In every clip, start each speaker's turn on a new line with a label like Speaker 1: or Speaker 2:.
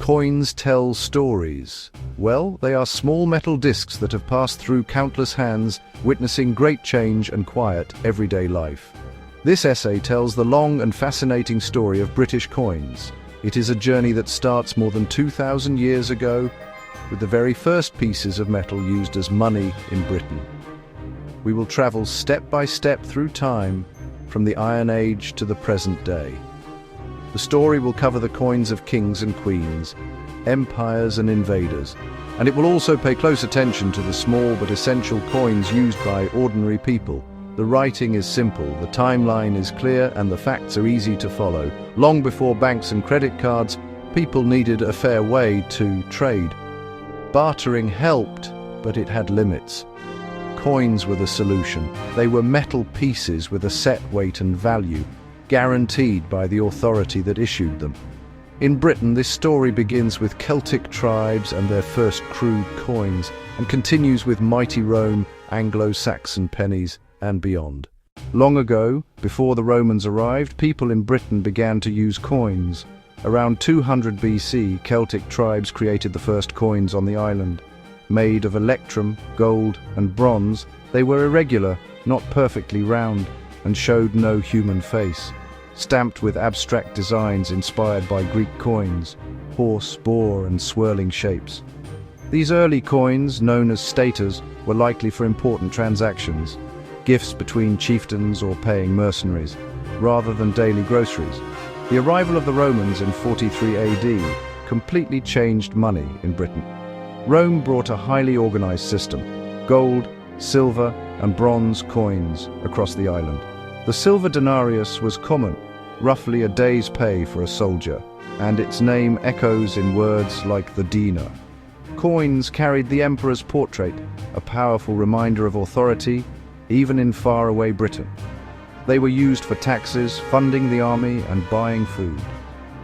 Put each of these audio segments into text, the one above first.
Speaker 1: Coins tell stories. Well, they are small metal discs that have passed through countless hands, witnessing great change and quiet, everyday life. This essay tells the long and fascinating story of British coins. It is a journey that starts more than 2,000 years ago, with the very first pieces of metal used as money in Britain. We will travel step by step through time, from the Iron Age to the present day. The story will cover the coins of kings and queens, empires and invaders, and it will also pay close attention to the small but essential coins used by ordinary people. The writing is simple, the timeline is clear, and the facts are easy to follow. Long before banks and credit cards, people needed a fair way to trade. Bartering helped, but it had limits. Coins were the solution. They were metal pieces with a set weight and value, guaranteed by the authority that issued them. In Britain, this story begins with Celtic tribes and their first crude coins, and continues with mighty Rome, Anglo-Saxon pennies, and beyond. Long ago, before the Romans arrived, people in Britain began to use coins. Around 200 BC, Celtic tribes created the first coins on the island. Made of electrum, gold, and bronze, they were irregular, not perfectly round, and showed no human face. Stamped with abstract designs inspired by Greek coins, horse, boar, and swirling shapes. These early coins, known as staters, were likely for important transactions, gifts between chieftains or paying mercenaries, rather than daily groceries. The arrival of the Romans in 43 AD completely changed money in Britain. Rome brought a highly organized system, gold, silver, and bronze coins across the island. The silver denarius was common, roughly a day's pay for a soldier, and its name echoes in words like the dinar. Coins carried the emperor's portrait, a powerful reminder of authority, even in faraway Britain. They were used for taxes, funding the army, and buying food.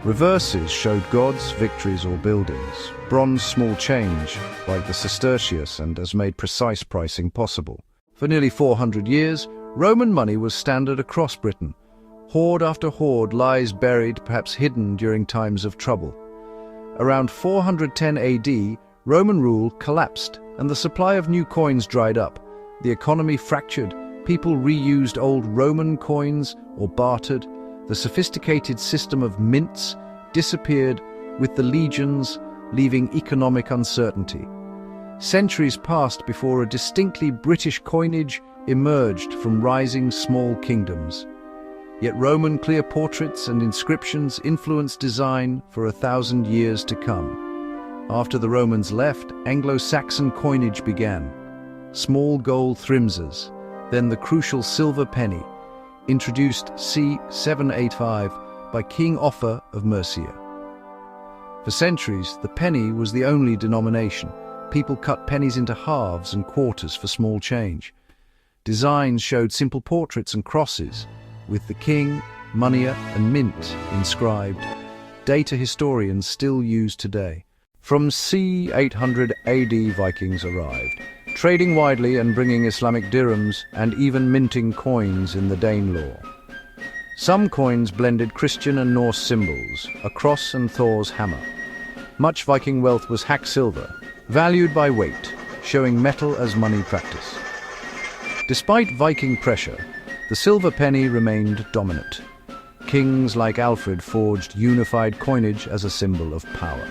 Speaker 1: Reverses showed gods, victories, or buildings. Bronze small change, like the sestertius, and has made precise pricing possible. For nearly 400 years, Roman money was standard across Britain. Hoard after hoard lies buried, perhaps hidden during times of trouble. Around 410 AD, Roman rule collapsed, and the supply of new coins dried up. The economy fractured, people reused old Roman coins or bartered. The sophisticated system of mints disappeared with the legions, leaving economic uncertainty. Centuries passed before a distinctly British coinage emerged from rising small kingdoms. Yet Roman clear portraits and inscriptions influenced design for 1,000 years to come. After the Romans left, Anglo-Saxon coinage began. Small gold thrimses, then the crucial silver penny, introduced c. 785 by King Offa of Mercia. For centuries, the penny was the only denomination. People cut pennies into halves and quarters for small change. Designs showed simple portraits and crosses, with the king, money, and mint inscribed. Data historians still use today. From c. 800 AD, Vikings arrived, trading widely and bringing Islamic dirhams and even minting coins in the Danelaw. Some coins blended Christian and Norse symbols, a cross and Thor's hammer. Much Viking wealth was hack silver, valued by weight, showing metal as money practice. Despite Viking pressure, the silver penny remained dominant. Kings like Alfred forged unified coinage as a symbol of power.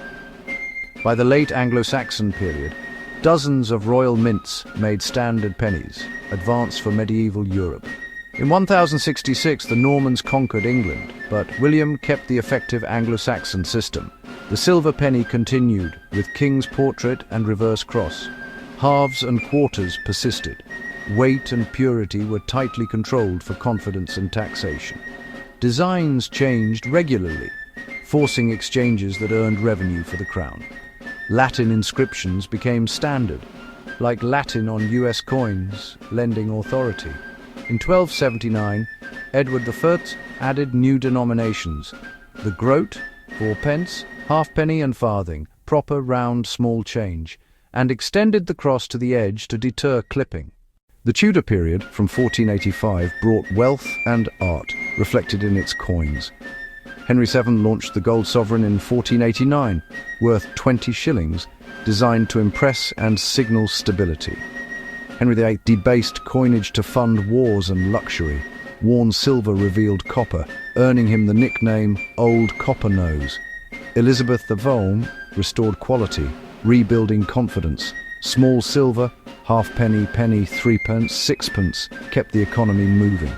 Speaker 1: By the late Anglo-Saxon period, dozens of royal mints made standard pennies, advanced for medieval Europe. In 1066, the Normans conquered England, but William kept the effective Anglo-Saxon system. The silver penny continued, with king's portrait and reverse cross. Halves and quarters persisted. Weight and purity were tightly controlled for confidence and taxation. Designs changed regularly, forcing exchanges that earned revenue for the crown. Latin inscriptions became standard, like Latin on US coins, lending authority. In 1279, Edward I added new denominations: the groat, 4 pence, halfpenny and farthing, proper round small change, and extended the cross to the edge to deter clipping. The Tudor period, from 1485, brought wealth and art, reflected in its coins. Henry VII launched the gold sovereign in 1489, worth 20 shillings, designed to impress and signal stability. Henry VIII debased coinage to fund wars and luxury. Worn silver revealed copper, earning him the nickname Old Copper Nose. Elizabeth the Vulm restored quality, rebuilding confidence. Small silver, halfpenny, penny, threepence, sixpence kept the economy moving.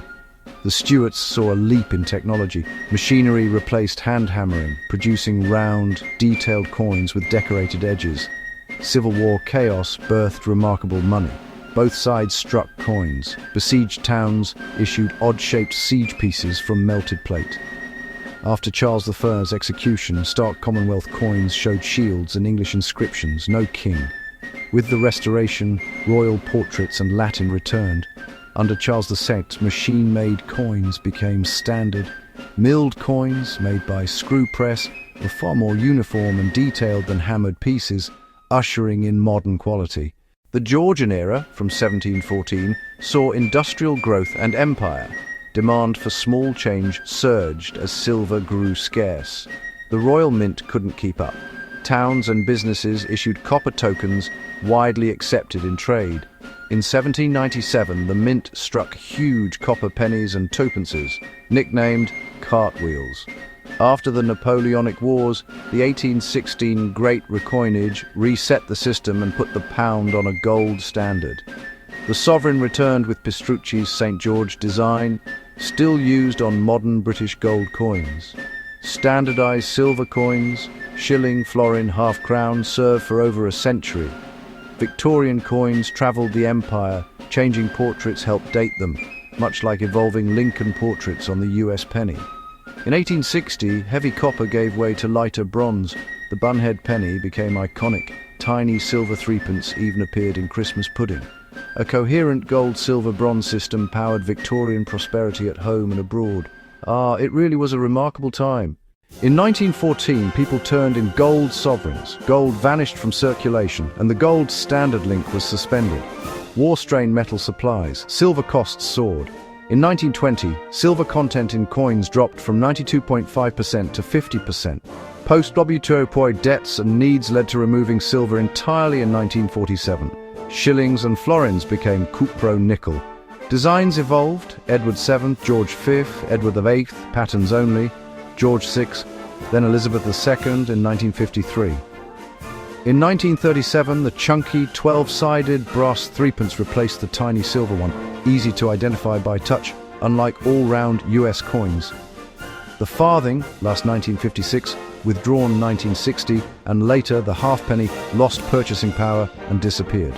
Speaker 1: The Stuarts saw a leap in technology. Machinery replaced hand hammering, producing round, detailed coins with decorated edges. Civil War chaos birthed remarkable money. Both sides struck coins. Besieged towns issued odd-shaped siege pieces from melted plate. After Charles I's execution, stark Commonwealth coins showed shields and English inscriptions, no king. With the Restoration, royal portraits and Latin returned. Under Charles II, machine-made coins became standard. Milled coins, made by screw press, were far more uniform and detailed than hammered pieces, ushering in modern quality. The Georgian era, from 1714, saw industrial growth and empire. Demand for small change surged as silver grew scarce. The royal mint couldn't keep up. Towns and businesses issued copper tokens widely accepted in trade. In 1797, the mint struck huge copper pennies and twopences, nicknamed cartwheels. After the Napoleonic Wars, the 1816 Great Recoinage reset the system and put the pound on a gold standard. The sovereign returned with Pistrucci's St. George design, still used on modern British gold coins. Standardized silver coins, shilling, florin, half-crown, served for over a century. Victorian coins traveled the empire, changing portraits helped date them, much like evolving Lincoln portraits on the US penny. In 1860, heavy copper gave way to lighter bronze. The bunhead penny became iconic. Tiny silver threepence even appeared in Christmas pudding. A coherent gold-silver-bronze system powered Victorian prosperity at home and abroad. It really was a remarkable time. In 1914, people turned in gold sovereigns. Gold vanished from circulation, and the gold standard link was suspended. War-strained metal supplies. Silver costs soared. In 1920, silver content in coins dropped from 92.5% to 50%. Post-WTO debts and needs led to removing silver entirely in 1947. Shillings and florins became cupro nickel. Designs evolved. Edward VII, George V, Edward VIII, patterns only. George VI, then Elizabeth II in 1953. In 1937, the chunky 12-sided brass threepence replaced the tiny silver one, easy to identify by touch, unlike all-round US coins. The farthing, last 1956, withdrawn 1960, and later the halfpenny lost purchasing power and disappeared.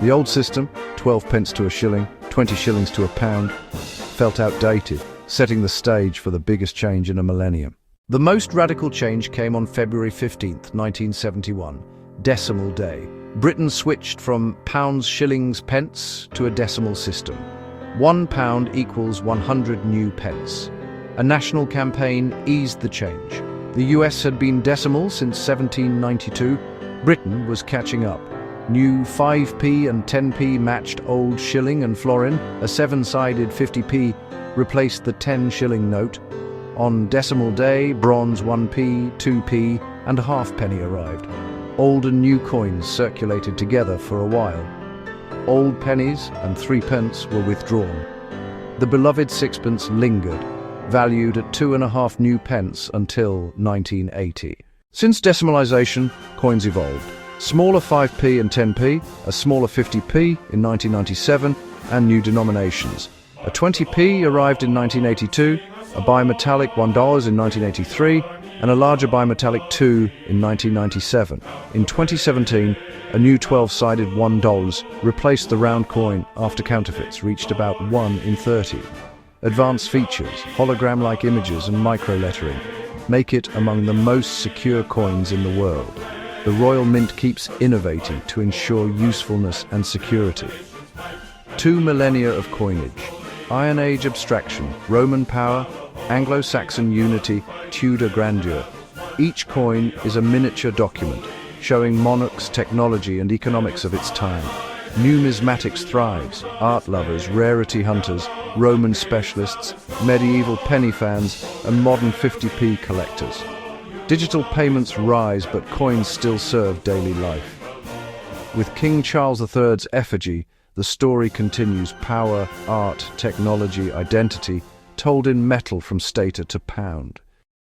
Speaker 1: The old system, 12 pence to a shilling, 20 shillings to a pound, felt outdated, setting the stage for the biggest change in a millennium. The most radical change came on February 15, 1971, Decimal Day. Britain switched from pounds, shillings, pence to a decimal system. 1 pound equals 100 new pence. A national campaign eased the change. The US had been decimal since 1792. Britain was catching up. New 5p and 10p matched old shilling and florin. A 7-sided 50p replaced the 10-shilling note. On Decimal Day, bronze 1p, 2p, and a halfpenny arrived. Old and new coins circulated together for a while. Old pennies and threepence were withdrawn. The beloved sixpence lingered, valued at 2.5 new pence until 1980. Since decimalisation, coins evolved. Smaller 5p and 10p, a smaller 50p in 1997, and new denominations. A 20p arrived in 1982, a bimetallic $1 in 1983, and a larger bimetallic 2 in 1997. In 2017, a new 12-sided $1 replaced the round coin after counterfeits reached about 1 in 30. Advanced features, hologram-like images and micro-lettering make it among the most secure coins in the world. The Royal Mint keeps innovating to ensure usefulness and security. 2 millennia of coinage. Iron Age abstraction, Roman power, Anglo-Saxon unity, Tudor grandeur. Each coin is a miniature document, showing monarchs' technology and economics of its time. Numismatics thrives, art lovers, rarity hunters Roman specialists, medieval penny fans, and modern 50p collectors. Digital payments rise, but coins still serve daily life. With King Charles III's effigy, the story continues: power, art, technology, identity, told in metal from stater to pound.